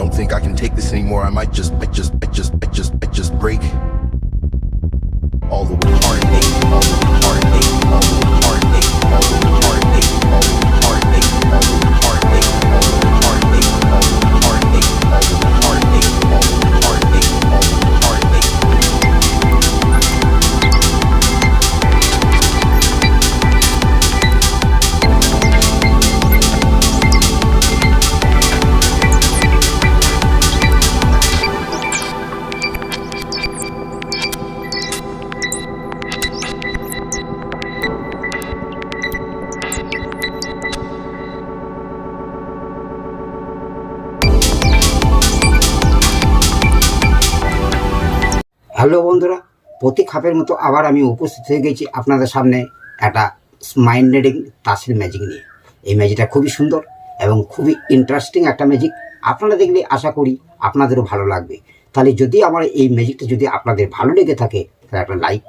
don't think I can take this anymore. I might just break. All the heartache, all the heartache, all the heartache, all the heartache, all the heartache, all the heartache, all the heartache, all the heartache, all the heartache, all the heartache, all the heartache. Hello বন্ধুরা, প্রতি খাপের মতো আবার আমি উপস্থিত হয়ে গেছি আপনাদের সামনে একটা মাইন্ড রিডিং তাসের ম্যাজিক নিয়ে। এই ম্যাজিকটা খুবই সুন্দর এবং খুবই ইন্টারেস্টিং একটা ম্যাজিক। আপনারা দেখলে আশা করি আপনাদেরও ভালো লাগবে। তাহলে যদি আমার এই ম্যাজিকটা যদি আপনাদের ভালো লেগে থাকে তাহলে একটা লাইক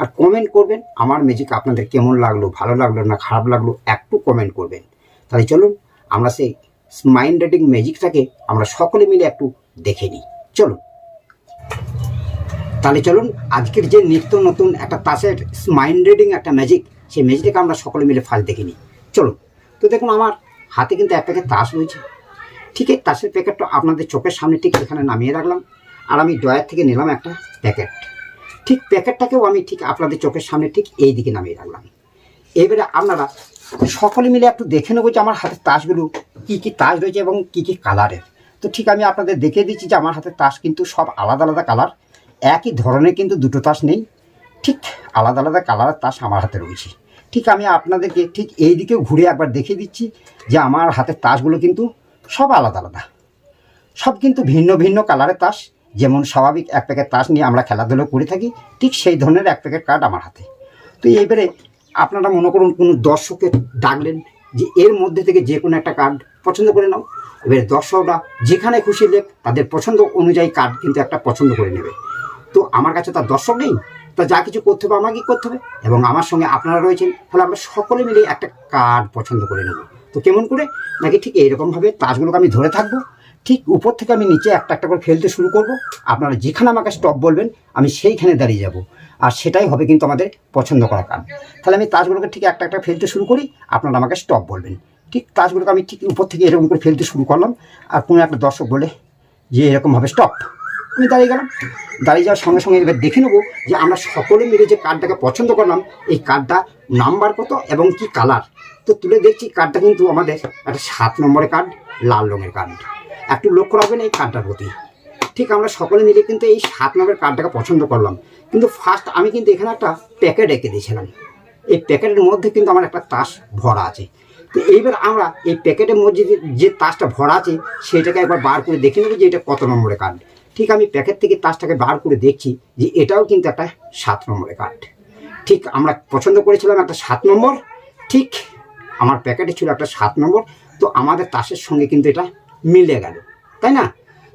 আর কমেন্ট করবেন। আমার ম্যাজিক আপনাদের কেমন লাগলো, ভালো লাগলো না খারাপ লাগলো একটু কমেন্ট করবেন। তাহলে চলুন আমরা সেই মাইন্ড রিডিং ম্যাজিকটাকে আমরা সকলে মিলে একটু দেখে নিই। চলুন তাহলে চলুন আজকের যে নিত্য নতুন একটা তাসের মাইন্ড রিডিং একটা ম্যাজিক, সেই ম্যাজিকটাকে আমরা সকলে মিলে ফার্স্ট দেখে নিই। চলুন। তো দেখুন আমার হাতে কিন্তু এক প্যাকেট তাস রয়েছে। ঠিক এই তাসের প্যাকেটটা আপনাদের চোখের সামনে ঠিক এখানে নামিয়ে রাখলাম। আর আমি ড্রয়ার থেকে নিলাম একটা প্যাকেট। ঠিক প্যাকেটটাকেও আমি ঠিক আপনাদের চোখের সামনে ঠিক এই দিকে নামিয়ে রাখলাম। এবারে আপনারা সকলে মিলে একটু দেখে নেবো যে আমার হাতের তাসগুলো কী কী তাস রয়েছে এবং কী কী কালারের। তো ঠিক আমি আপনাদের দেখিয়ে দিচ্ছি যে আমার হাতের তাস কিন্তু সব আলাদা আলাদা কালার। একই ধরনের কিন্তু দুটো তাস নেই, ঠিক আলাদা আলাদা কালারের তাস আমার হাতে রয়েছে। ঠিক আমি আপনাদেরকে ঠিক এই দিকেও ঘুরে একবার দেখিয়ে দিচ্ছি যে আমার হাতের তাসগুলো কিন্তু সব আলাদা আলাদা, সব কিন্তু ভিন্ন ভিন্ন কালারের তাস। যেমন স্বাভাবিক এক প্যাকেট তাস নিয়ে আমরা খেলাধুলো করে থাকি, ঠিক সেই ধরনের এক প্যাকেট কার্ড আমার হাতে। তো এইবারে আপনারা মনে করুন কোনো দর্শককে ডাকলেন যে এর মধ্যে থেকে যে কোনো একটা কার্ড পছন্দ করে নাও। এবারে দর্শকরা যেখানে খুশি লেখ তাদের পছন্দ অনুযায়ী কার্ড কিন্তু একটা পছন্দ করে নেবে। তো আমার কাছে তার দর্শক নেই, তা যা কিছু করতে হবে আমাকেই করতে হবে এবং আমার সঙ্গে আপনারা রয়েছেন। তাহলে আমরা সকলে মিলে একটা কার্ড পছন্দ করে নেব। তো কেমন করে নাকি ঠিক এইরকমভাবে তাসগুলোকে আমি ধরে থাকবো, ঠিক উপর থেকে আমি নিচে একটা একটা করে ফেলতে শুরু করব। আপনারা যেখানে আমাকে স্টপ বলবেন আমি সেইখানে দাঁড়িয়ে যাব, আর সেটাই হবে কিন্তু আমাদের পছন্দ করা কার্ড। তাহলে আমি তাসগুলোকে ঠিক একটা একটা ফেলতে শুরু করি, আপনারা আমাকে স্টপ বলবেন। ঠিক তাসগুলোকে আমি ঠিক উপর থেকে এরকম করে ফেলতে শুরু করলাম, আর কোনো একটা দর্শক বলে যে এরকমভাবে স্টপ, আমি দাঁড়িয়ে গেলাম। দাঁড়িয়ে যাওয়ার সঙ্গে সঙ্গে এবার দেখে নেবো যে আমরা সকলে মিলে যে কার্ডটাকে পছন্দ করলাম এই কার্ডটা নাম্বার কত এবং কি কালার। তো তুলে দেখছি কার্ডটা কিন্তু আমাদের একটা 7 নম্বরের কার্ড, লাল রঙের কার্ড। একটু লক্ষ্য রাখবেন এই কার্ডটার প্রতি। ঠিক আমরা সকলে মিলে কিন্তু এই 7 নম্বরের কার্ডটাকে পছন্দ করলাম। কিন্তু ফার্স্ট আমি কিন্তু এখানে একটা প্যাকেট রেখে দিয়েছিলাম। এই প্যাকেটের মধ্যে কিন্তু আমার একটা তাস ভরা আছে। তো এইবার আমরা এই প্যাকেটের মধ্যে যে তাসটা ভরা আছে সেটাকে একবার বার করে দেখে নেবো যে এটা কত নম্বরের কার্ড। ঠিক আমি প্যাকেট থেকে তাসটাকে বার করে দেখছি যে এটাও কিন্তু একটা 7 নম্বরের কার্ড। ঠিক আমরা পছন্দ করেছিলাম একটা 7 নম্বর, ঠিক আমার প্যাকেটে ছিল একটা 7 নম্বর। তো আমাদের তাসের সঙ্গে কিন্তু এটা মিলে গেল, তাই না?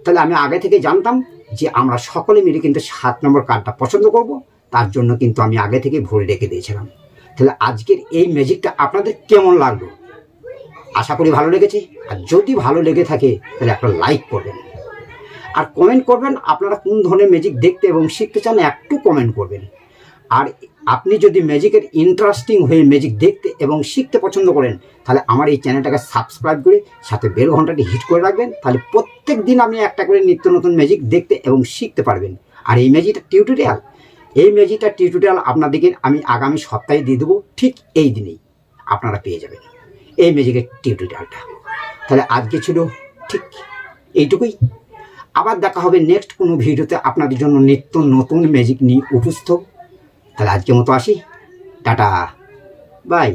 তাহলে আমি আগে থেকে জানতাম যে আমরা সকলে মিলে কিন্তু 7 নম্বর কার্ডটা পছন্দ করব, তার জন্য কিন্তু আমি আগে থেকে ভরে রেখে দিয়েছিলাম। তাহলে আজকের এই ম্যাজিকটা আপনাদের কেমন লাগলো? আশা করি ভালো লেগেছে। আর যদি ভালো লেগে থাকে তাহলে একটা লাইক করবেন আর কমেন্ট করবেন আপনারা কোন ধরনের ম্যাজিক দেখতে এবং শিখতে চান, একটু কমেন্ট করবেন। আর আপনি যদি ম্যাজিকের ইন্টারেস্টিং হয়ে ম্যাজিক দেখতে এবং শিখতে পছন্দ করেন তাহলে আমার এই চ্যানেলটাকে সাবস্ক্রাইব করে সাথে বেল ঘন্টাটি হিট করে রাখবেন। তাহলে প্রত্যেক দিন আপনি একটা করে নিত্য নতুন ম্যাজিক দেখতে এবং শিখতে পারবেন। আর এই ম্যাজিকটা টিউটোরিয়াল আপনাদেরকে আমি আগামী সপ্তাহে দিয়ে দেবো, ঠিক এই দিনেই আপনারা পেয়ে যাবেন এই ম্যাজিকের টিউটোরিয়ালটা। তাহলে আজকে ছিল ঠিক এইটুকুই। আবার দেখা হবে নেক্সট কোনো ভিডিওতে আপনাদের জন্য নিত্য নতুন ম্যাজিক নিয়ে উপস্থিত। তাহলে আজকের মতো আসি, টাটা, বাই।